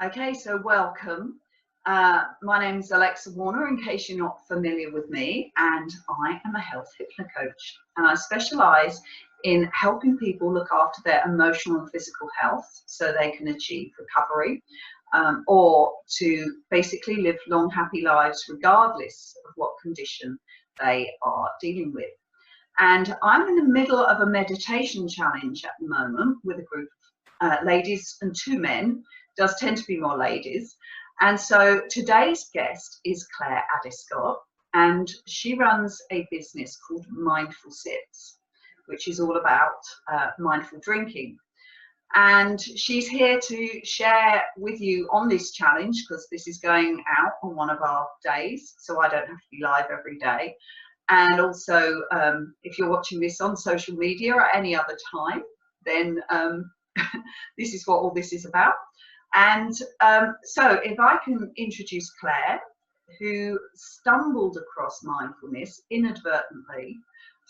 Okay, so welcome. My name is Alexa Warner, in case you're not familiar with me, and I am a health hypnocoach. And I specialise in helping people look after their emotional and physical health so they can achieve recovery, or to basically live long, happy lives regardless of what condition they are dealing with. And I'm in the middle of a meditation challenge at the moment with a group of ladies and 2 men. Does tend to be more ladies. And so today's guest is Claire Addiscott, and she runs a business called Mindful Sips, which is all about mindful drinking. And she's here to share with you on this challenge, because this is going out on one of our days, so I don't have to be live every day. And also, if you're watching this on social media at any other time, then this is what all this is about. And so if I can introduce Claire, who stumbled across mindfulness inadvertently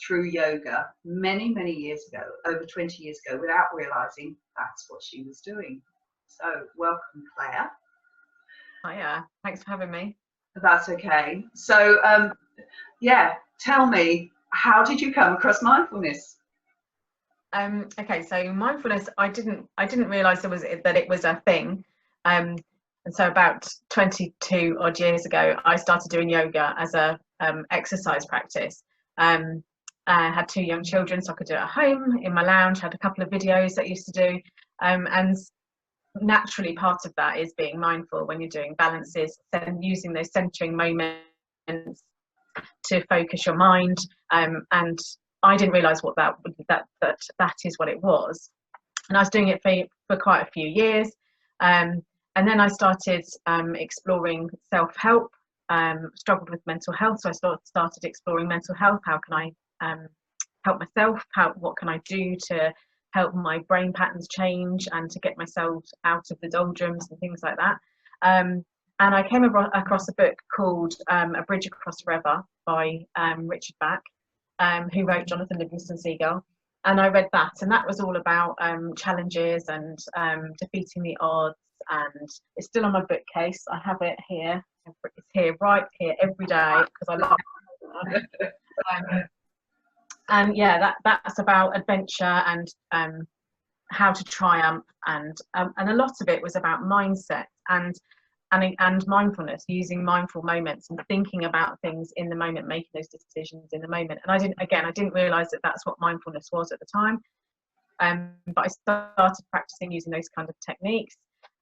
through yoga many, many years ago, over 20 years ago, without realizing that's what she was doing. So welcome, Claire. Hiya, thanks for having me. That's okay. So yeah, tell me, how did you come across mindfulness? Okay, so mindfulness, I didn't realize that it was a thing, and so about 22 odd years ago I started doing yoga as a exercise practice. I had 2 young children, so I could do it at home in my lounge, had a couple of videos that I used to do, and naturally part of that is being mindful when you're doing balances and using those centering moments to focus your mind, and I didn't realise what that is what it was, and I was doing it for quite a few years, and then I started exploring self-help. Struggled with mental health, so I started exploring mental health. How can I help myself? What can I do to help my brain patterns change and to get myself out of the doldrums and things like that? And I came across a book called A Bridge Across Forever by Richard Bach, who wrote Jonathan Livingston Seagull, and I read that, and that was all about challenges and defeating the odds, and it's still on my bookcase. I have it here. It's here, right here, every day, because I love it. And yeah, that's about adventure and how to triumph, and a lot of it was about mindset and mindfulness, using mindful moments and thinking about things in the moment, making those decisions in the moment. And I didn't realize that that's what mindfulness was at the time, but I started practicing using those kind of techniques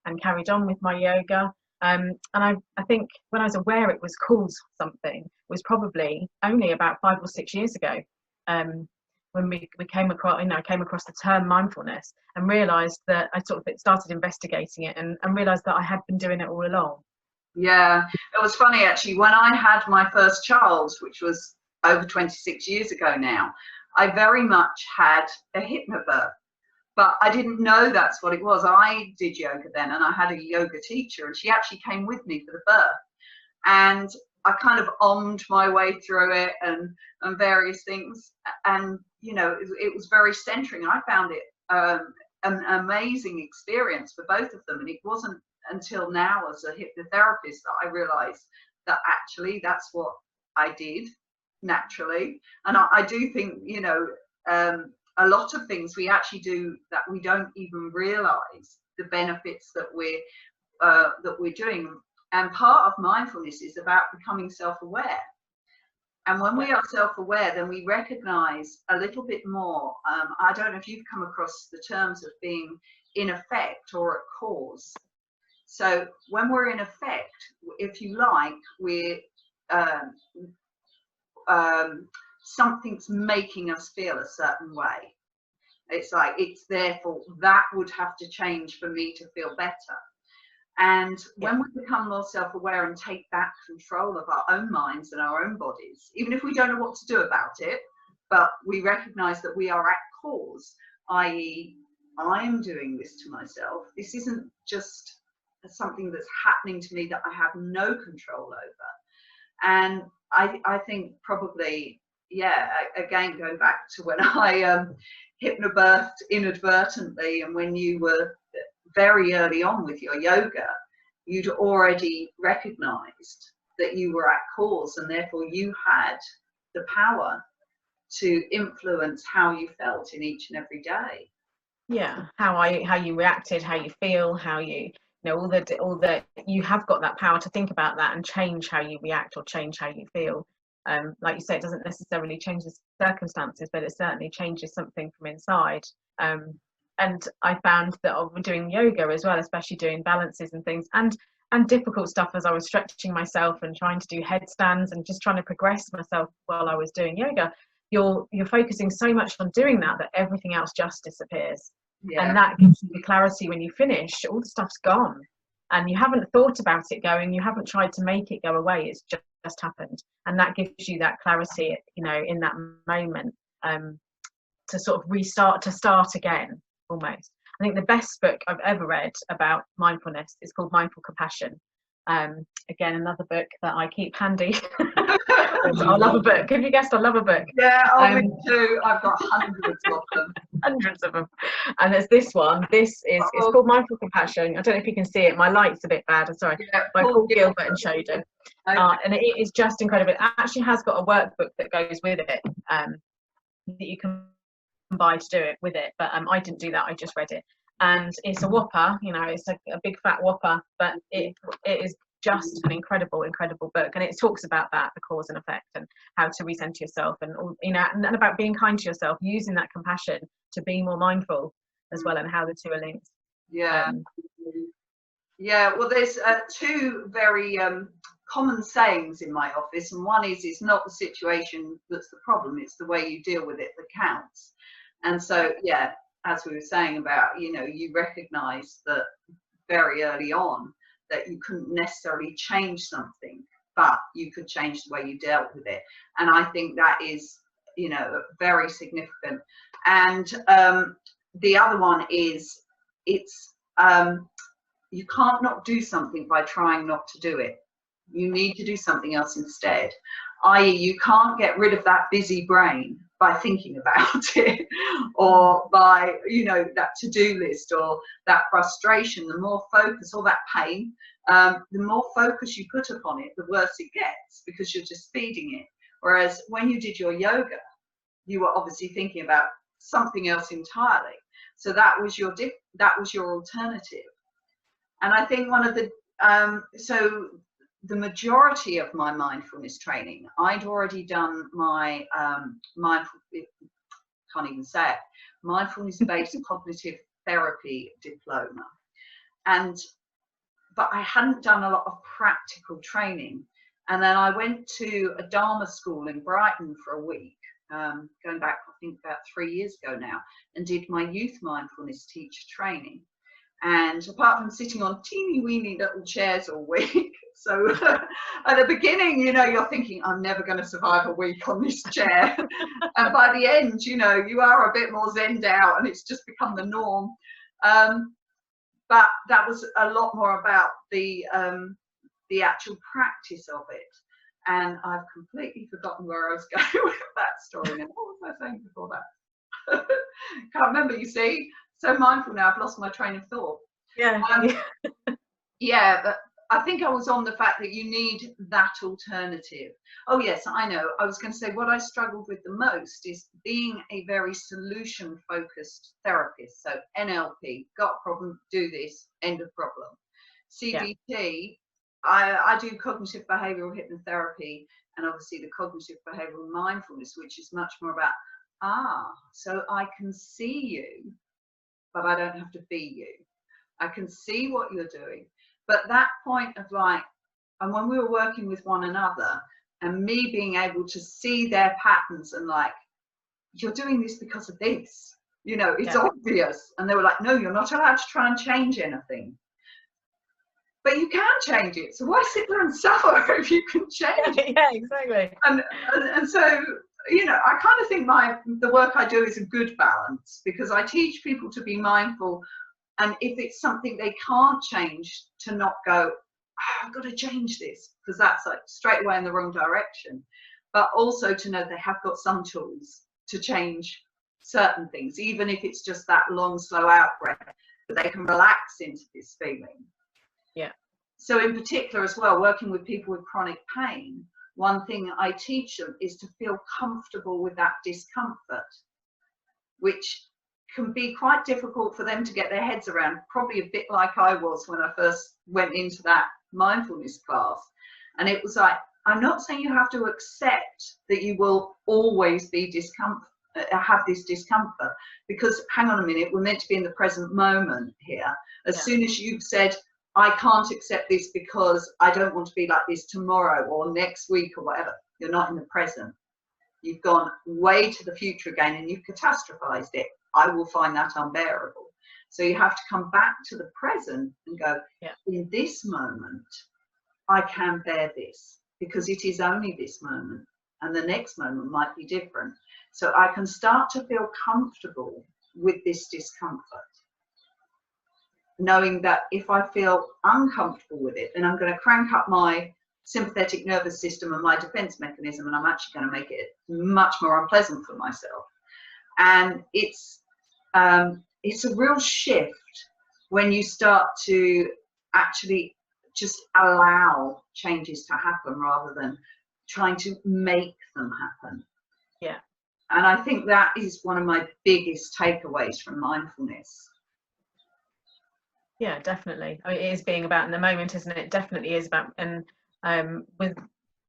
and carried on with my yoga, and I think when I was aware it was called something was probably only about 5 or 6 years ago, when we came across, I came across the term mindfulness and realised that I sort of started investigating it and realised that I had been doing it all along. Yeah, it was funny actually, when I had my first child, which was over 26 years ago now, I very much had a hypnobirth, but I didn't know that's what it was. I did yoga then, and I had a yoga teacher, and she actually came with me for the birth, and I kind of ommed my way through it and various things, and it was very centering. I found it an amazing experience for both of them, and it wasn't until now as a hypnotherapist that I realized that actually that's what I did naturally. And I do think a lot of things we actually do that we don't even realize the benefits that we're doing. And part of mindfulness is about becoming self-aware. And when we are self-aware, then we recognize a little bit more. I don't know if you've come across the terms of being in effect or at cause. So when we're in effect, if you like, we're something's making us feel a certain way. It's like, it's therefore that would have to change for me to feel better. And when we become more self-aware and take back control of our own minds and our own bodies, even if we don't know what to do about it, but we recognize that we are at cause, i.e. I am doing this to myself. This isn't just something that's happening to me that I have no control over. And I think probably, yeah, again, going back to when I hypnobirthed inadvertently, and when you were very early on with your yoga, you'd already recognized that you were at cause, and therefore you had the power to influence how you felt in each and every day. Yeah, how you reacted, how you feel, how you know, all the you have got that power to think about that and change how you react or change how you feel. Like you say, it doesn't necessarily change the circumstances, but it certainly changes something from inside. And I found that doing yoga as well, especially doing balances and things, and difficult stuff as I was stretching myself and trying to do headstands and just trying to progress myself while I was doing yoga, you're focusing so much on doing that everything else just disappears. Yeah. And that gives you the clarity when you finish. All the stuff's gone, and you haven't thought about it going, you haven't tried to make it go away, it's just happened. And that gives you that clarity, you know, in that moment, to sort of restart, to start again almost. I think the best book I've ever read about mindfulness is called Mindful Compassion. Again, another book that I keep handy. I love a book. Have you guessed I love a book? Yeah, me too. I've got hundreds of them. Hundreds of them. And there's this one. It's called Mindful Compassion. I don't know if you can see it. My light's a bit bad. I'm sorry. Yeah, By Paul Gilbert and Shoden. Okay. And it is just incredible. It actually has got a workbook that goes with it, that you can buy to do it with it. But I didn't do that. I just read it. And it's a whopper, you know, it's a big fat whopper, but it is just an incredible book. And it talks about that, the cause and effect, and how to recenter yourself, and, you know, and about being kind to yourself, using that compassion to be more mindful as well, and how the two are linked. Yeah. Yeah, well, there's two very common sayings in my office, and one is, it's not the situation that's the problem, it's the way you deal with it that counts. And so, yeah, as we were saying about, you know, you recognize that very early on that you couldn't necessarily change something, but you could change the way you dealt with it. And I think that is, you know, very significant. And the other one is, it's you can't not do something by trying not to do it. You need to do something else instead. I.e., you can't get rid of that busy brain by thinking about it, or by, you know, that to-do list, or that frustration. The more focus, or that pain, the more focus you put upon it, the worse it gets, because you're just feeding it. Whereas when you did your yoga, you were obviously thinking about something else entirely. So that was your alternative. And I think one of the so the majority of my mindfulness training, I'd already done my mindfulness-based cognitive therapy diploma, but I hadn't done a lot of practical training. And then I went to a Dharma school in Brighton for a week, going back, I think, about 3 years ago now, and did my youth mindfulness teacher training. And apart from sitting on teeny weeny little chairs all week, so at the beginning, you know, you're thinking, I'm never going to survive a week on this chair. And by the end, you know, you are a bit more zenned out, and it's just become the norm. But that was a lot more about the actual practice of it. And I've completely forgotten where I was going with that story now. What was I saying before that? Can't remember, you see. So mindful now, I've lost my train of thought. Yeah. Yeah, but I think I was on the fact that you need that alternative. Oh yes, I know. I was going to say, what I struggled with the most is being a very solution-focused therapist. So NLP, got a problem, do this, end of problem. CBT, yeah. I do cognitive behavioral hypnotherapy, and obviously the cognitive behavioral mindfulness, which is much more about, so I can see you, but I don't have to be you. I can see what you're doing. But that point of like, and when we were working with one another, and me being able to see their patterns and like, you're doing this because of this, you know, it's obvious. And they were like, no, you're not allowed to try and change anything. But you can change it. So why sit there and suffer if you can change it? Yeah, exactly. And so, you know, I kind of think the work I do is a good balance, because I teach people to be mindful. And if it's something they can't change, to not go, I've got to change this, because that's like straight away in the wrong direction. But also to know they have got some tools to change certain things, even if it's just that long, slow out breath, that they can relax into this feeling. Yeah. So in particular as well, working with people with chronic pain, one thing I teach them is to feel comfortable with that discomfort, which can be quite difficult for them to get their heads around, probably a bit like I was when I first went into that mindfulness class. And it was like, I'm not saying you have to accept that you will always be have this discomfort, because hang on a minute, we're meant to be in the present moment here. As soon as you've said, I can't accept this because I don't want to be like this tomorrow or next week or whatever, you're not in the present. You've gone way to the future again and you've catastrophized it. I will find that unbearable. So you have to come back to the present and go, in this moment, I can bear this, because it is only this moment and the next moment might be different. So I can start to feel comfortable with this discomfort, knowing that if I feel uncomfortable with it, then I'm going to crank up my sympathetic nervous system and my defense mechanism, and I'm actually going to make it much more unpleasant for myself. And it's a real shift when you start to actually just allow changes to happen rather than trying to make them happen. Yeah. And I think that is one of my biggest takeaways from mindfulness. Yeah, definitely. I mean, it is being about in the moment, isn't it? It definitely is about, and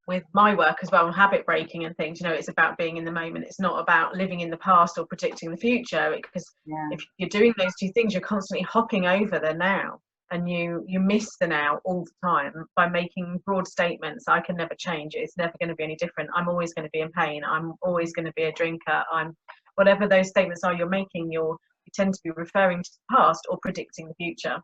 with my work as well, habit breaking and things, you know, it's about being in the moment. It's not about living in the past or predicting the future, because if you're doing those two things, you're constantly hopping over the now, and you miss the now all the time by making broad statements. I can never change. It's never going to be any different. I'm always going to be in pain. I'm always going to be a drinker. Whatever those statements are you're making, you tend to be referring to the past or predicting the future.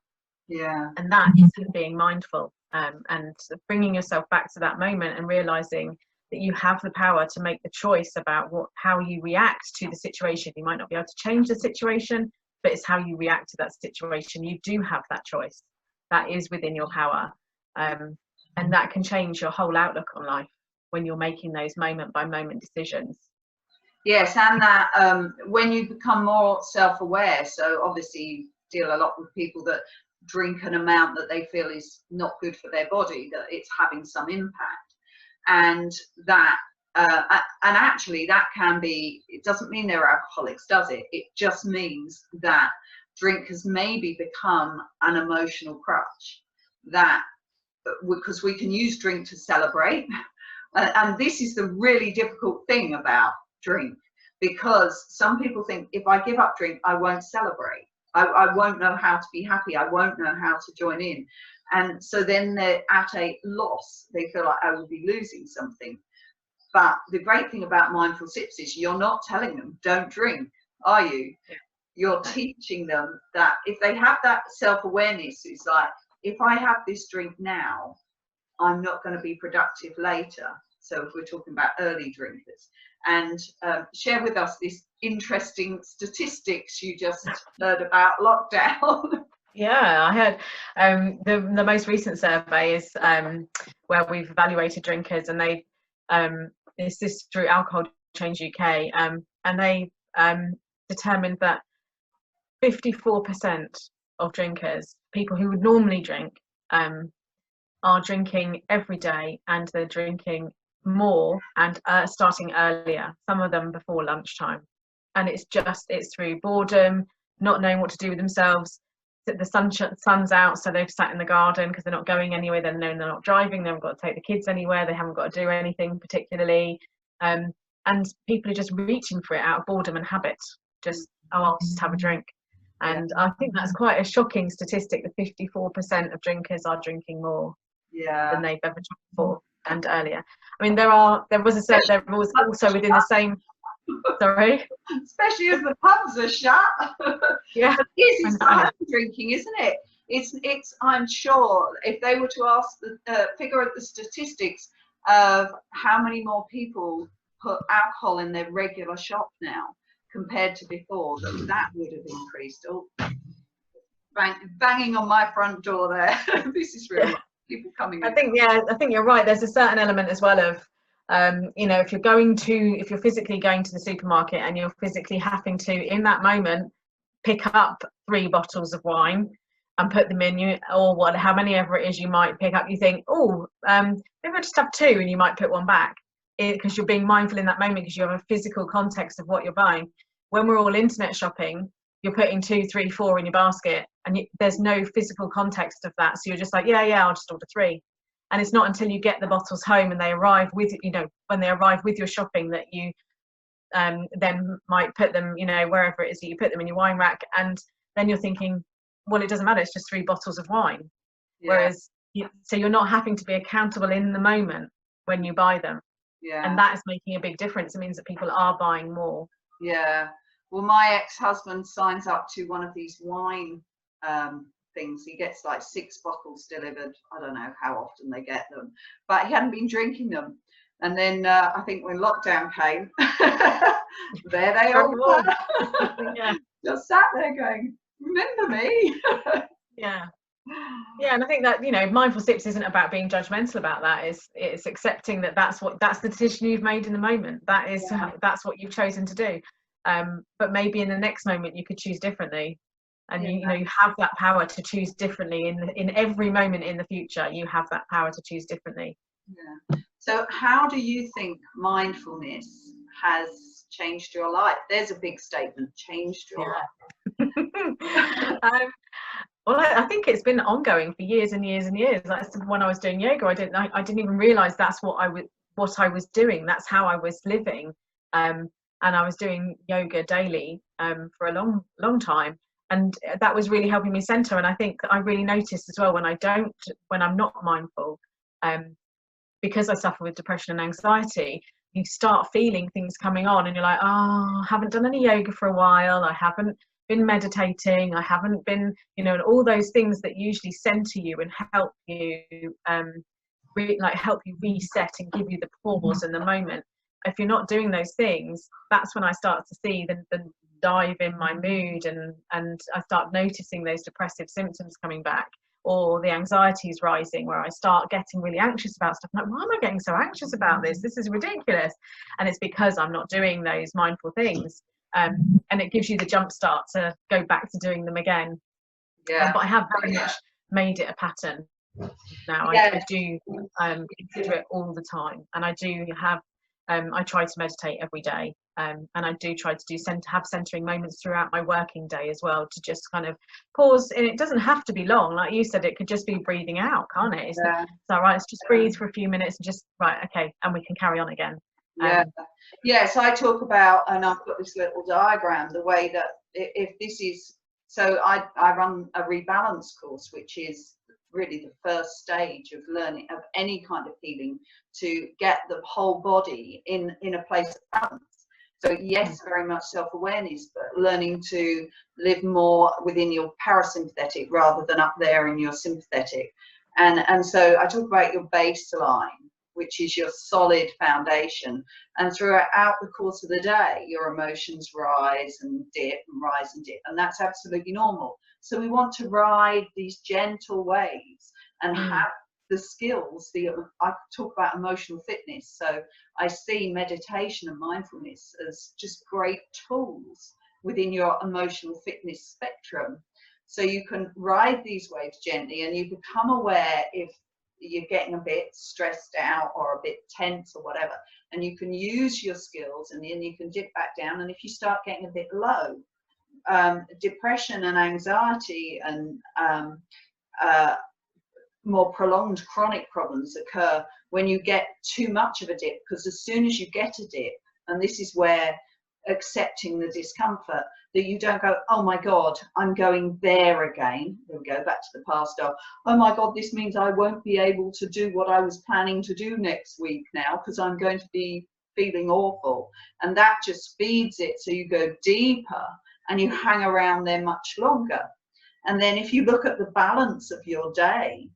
Yeah. And that isn't being mindful, and bringing yourself back to that moment and realizing that you have the power to make the choice about how you react to the situation. You might not be able to change the situation, but it's how you react to that situation. You do have that choice. That is within your power, and that can change your whole outlook on life when you're making those moment by moment decisions. Yes, and that when you become more self-aware, so obviously you deal a lot with people that drink an amount that they feel is not good for their body, that it's having some impact, and that and actually that can be, it doesn't mean they're alcoholics, does it? It just means that drink has maybe become an emotional crutch, that because we can use drink to celebrate. And this is the really difficult thing about drink, because some people think if I give up drink, I won't celebrate. I won't know how to be happy. I won't know how to join in. And so then they're at a loss. They feel like I will be losing something. But the great thing about mindful sips is you're not telling them, don't drink, are you? You're teaching them that if they have that self-awareness, it's like, if I have this drink now, I'm not going to be productive later. So if we're talking about early drinkers, and share with us this interesting statistics you just heard about lockdown. Yeah, I heard the most recent survey is where we've evaluated drinkers, and they this is through Alcohol Change UK, and they determined that 54% of drinkers, people who would normally drink, are drinking every day, and they're drinking more and starting earlier, some of them before lunchtime. And it's through boredom, not knowing what to do with themselves. The sun's out, so they've sat in the garden because they're not going anywhere. They're not driving, they haven't got to take the kids anywhere, they haven't got to do anything particularly, and people are just reaching for it out of boredom and habit. I'll just have a drink. And I think that's quite a shocking statistic, that 54% of drinkers are drinking more than they've ever drank before and earlier. I mean, there was also within the same, sorry? Especially as the pubs are shut. Yeah. But this is time drinking, isn't it? It's I'm sure if they were to ask the figure out the statistics of how many more people put alcohol in their regular shop now compared to before, that would have increased. Oh, banging on my front door there. This is real. People coming in. I think you're right. There's a certain element as well of if you're physically going to the supermarket and you're physically having to in that moment pick up 3 bottles of wine, and put them in, or what, how many ever it is you might pick up, you think, oh, maybe I'll just have 2, and you might put one back, because you're being mindful in that moment, because you have a physical context of what you're buying. When we're all internet shopping, you're putting 2, 3, 4 in your basket, and there's no physical context of that, so you're just like, yeah, I'll just order 3. And it's not until you get the bottles home and they arrive with, when they arrive with your shopping, that you then might put them, wherever it is that you put them, in your wine rack, and then you're thinking, well, it doesn't matter, it's just 3 bottles of wine. Yeah. Whereas so you're not having to be accountable in the moment when you buy them. Yeah. And that is making a big difference. It means that people are buying more. Yeah. Well, my ex-husband signs up to one of these wine things. He gets like 6 bottles delivered. I don't know how often they get them, but he hadn't been drinking them. And then I think when lockdown came, there they all were. Yeah. Just sat there going, remember me? Yeah. Yeah, and I think that, mindful sips isn't about being judgmental about that. It's accepting that that's the decision you've made in the moment. That's what you've chosen to do. But maybe in the next moment you could choose differently. And you have that power to choose differently in every moment in the future. You have that power to choose differently. Yeah. So how do you think mindfulness has changed your life? There's a big statement, changed your life. Well, I think it's been ongoing for years and years and years. Like when I was doing yoga, I didn't even realize that's what I was doing. That's how I was living. And I was doing yoga daily for a long time. And that was really helping me center. And I think I really noticed as well when I'm not mindful, because I suffer with depression and anxiety, you start feeling things coming on and you're like, oh, I haven't done any yoga for a while. I haven't been meditating. I haven't been, and all those things that usually center you and help you, help you reset and give you the pause in the moment. If you're not doing those things, that's when I start to see the dive in my mood, and I start noticing those depressive symptoms coming back, or the anxiety is rising, where I start getting really anxious about stuff. I'm like, why am I getting so anxious about this? This is ridiculous. And it's because I'm not doing those mindful things. And it gives you the jump start to go back to doing them again. Yeah. But I have very much made it a pattern now. Yeah. I do consider it all the time, and I do have I try to meditate every day, and I do try to have centering moments throughout my working day as well, to just kind of pause. And it doesn't have to be long, like you said, it could just be breathing out, can't it? It's all right, let's just breathe for a few minutes and just okay, and we can carry on again. So I talk about, and I've got this little diagram, the way that if this is, so I run a rebalance course, which is really the first stage of learning of any kind of healing, to get the whole body in a place of balance. So yes, very much self-awareness, but learning to live more within your parasympathetic rather than up there in your sympathetic. And so I talk about your baseline, which is your solid foundation, and throughout the course of the day your emotions rise and dip and rise and dip, and that's absolutely normal. So we want to ride these gentle waves and have the skills. I talk about emotional fitness, so I see meditation and mindfulness as just great tools within your emotional fitness spectrum, so you can ride these waves gently, and you become aware if you're getting a bit stressed out or a bit tense or whatever, and you can use your skills, and then you can dip back down. And if you start getting a bit low, depression and anxiety and more prolonged chronic problems occur when you get too much of a dip, because as soon as you get a dip, and this is where accepting the discomfort, that you don't go, oh my God, I'm going there again. Then we go back to the past of, oh my God, this means I won't be able to do what I was planning to do next week now, because I'm going to be feeling awful. And that just feeds it. So you go deeper and you hang around there much longer. And then if you look at the balance of your day,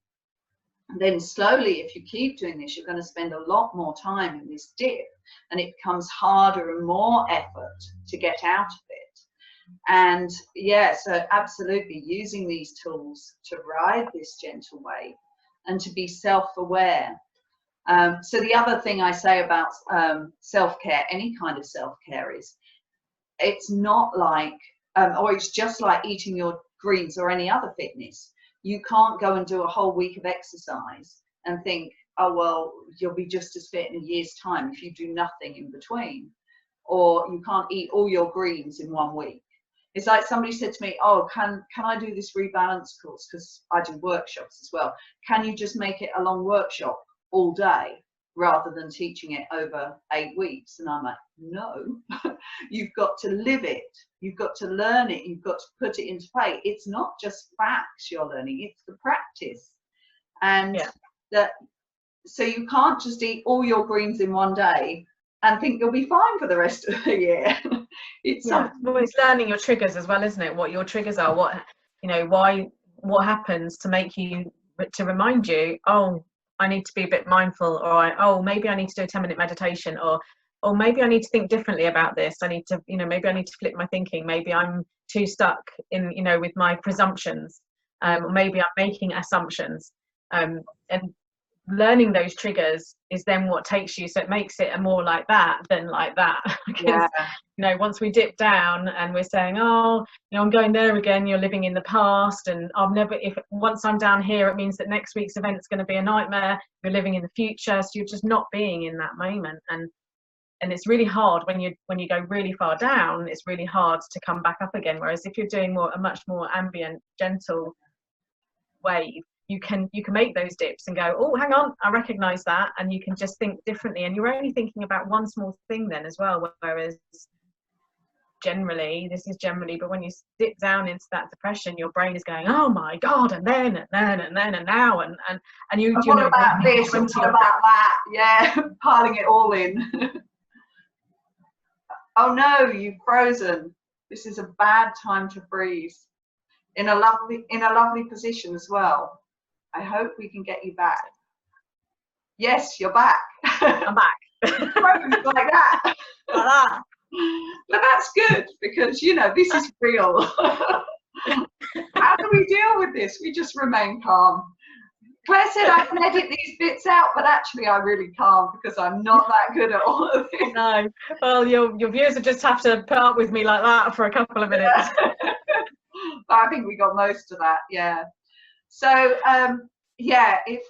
then slowly, if you keep doing this, you're going to spend a lot more time in this dip, and it becomes harder and more effort to get out of it. And so absolutely using these tools to ride this gentle wave and to be self-aware. So the other thing I say about self-care, any kind of self-care, is it's not like, or it's just like eating your greens or any other fitness. You can't go and do a whole week of exercise and think, oh, well, you'll be just as fit in a year's time if you do nothing in between. Or you can't eat all your greens in 1 week. It's like somebody said to me, oh, can I do this rebalance course? Because I do workshops as well. Can you just make it a long workshop all day rather than teaching it over 8 weeks? And I'm like, no, you've got to live it. You've got to learn it. You've got to put it into play. It's not just facts you're learning, it's the practice. And so you can't just eat all your greens in 1 day and think you'll be fine for the rest of the year. Well, it's learning your triggers as well, isn't it? What your triggers are, what, you know, what happens to make you, to remind you, oh, I need to be a bit mindful, or oh, maybe I need to do a 10-minute meditation, or maybe I need to think differently about this. I need to, you know, maybe I need to flip my thinking. Maybe I'm too stuck in, you know, with my presumptions. Or maybe I'm making assumptions. And learning those triggers is then what takes you, so it makes it a more like that than like that. Because you know, once we dip down and we're saying, oh, you know, I'm going there again, you're living in the past, and once I'm down here, it means that next week's event's going to be a nightmare. You're living in the future, so you're just not being in that moment. And it's really hard when you go really far down. It's really hard to come back up again. Whereas if you're doing a much more ambient, gentle wave, you can make those dips and go, oh, hang on, I recognize that, and you can just think differently, and you're only thinking about one small thing then as well. Whereas but when you dip down into that depression, your brain is going, oh my god, and then and now and you what about this, what about that, piling it all in. Oh no, you've frozen. This is a bad time to freeze. In a lovely position as well. I hope we can get you back. Yes, you're back. I'm back. Like that. Like that. But that's good, because you know this is real. How do we deal with this? We just remain calm. Claire said I can edit these bits out, but actually I really can't, because I'm not that good at all of it. No. Well, your viewers will just have to put up with me like that for a couple of minutes. But I think we got most of that, yeah. So if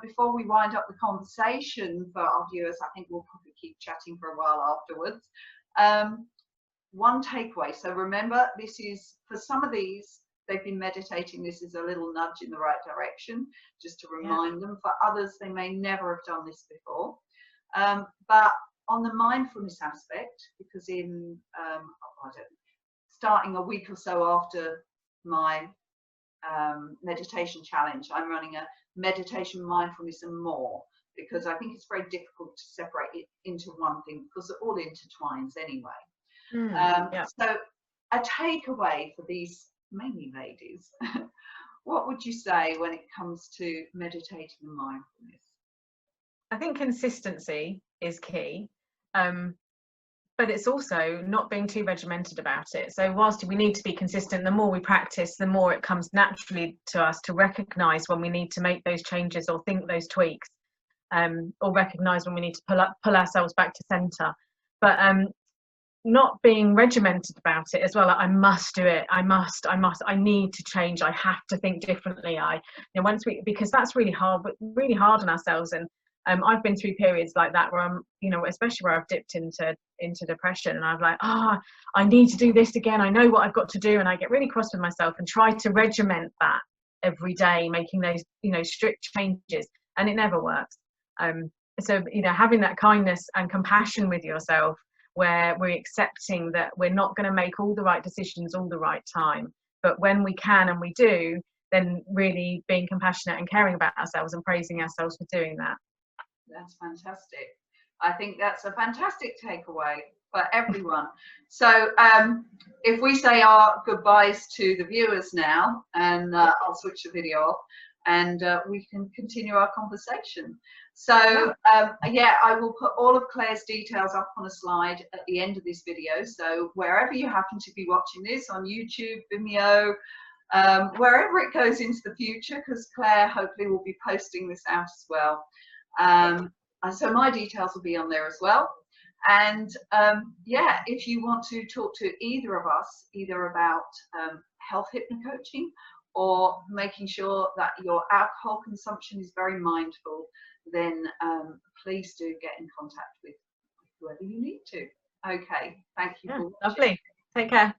before we wind up the conversation for our viewers, I think we'll probably keep chatting for a while afterwards. One takeaway, so remember, this is, for some of these, they've been meditating, this is a little nudge in the right direction, just to remind them. For others, they may never have done this before. But on the mindfulness aspect, because in starting a week or so after my meditation challenge, I'm running a meditation, mindfulness and more, because I think it's very difficult to separate it into one thing, because it all intertwines anyway. So a takeaway for these mainly ladies, what would you say when it comes to meditating and mindfulness? I think consistency is key, but it's also not being too regimented about it. So whilst we need to be consistent, the more we practice, the more it comes naturally to us to recognize when we need to make those changes or think those tweaks, or recognize when we need to pull ourselves back to center. But not being regimented about it as well. I must do it. I need to change. I have to think differently. Because that's really hard on ourselves. And I've been through periods like that where I'm, you know, especially where I've dipped into depression, and I'm like, I need to do this again. I know what I've got to do, and I get really cross with myself and try to regiment that every day, making those, you know, strict changes, and it never works. So, you know, having that kindness and compassion with yourself, where we're accepting that we're not going to make all the right decisions all the right time, but when we can and we do, then really being compassionate and caring about ourselves and praising ourselves for doing that. That's fantastic. I think that's a fantastic takeaway for everyone. So if we say our goodbyes to the viewers now, and I'll switch the video off, and we can continue our conversation. So I will put all of Claire's details up on a slide at the end of this video. So wherever you happen to be watching this, on YouTube, Vimeo, wherever it goes into the future, because Claire hopefully will be posting this out as well. So my details will be on there as well. And yeah, if you want to talk to either of us, either about health hypnocoaching or making sure that your alcohol consumption is very mindful, then please do get in contact with whoever you need to. Okay, thank you. Yeah, lovely. Take care.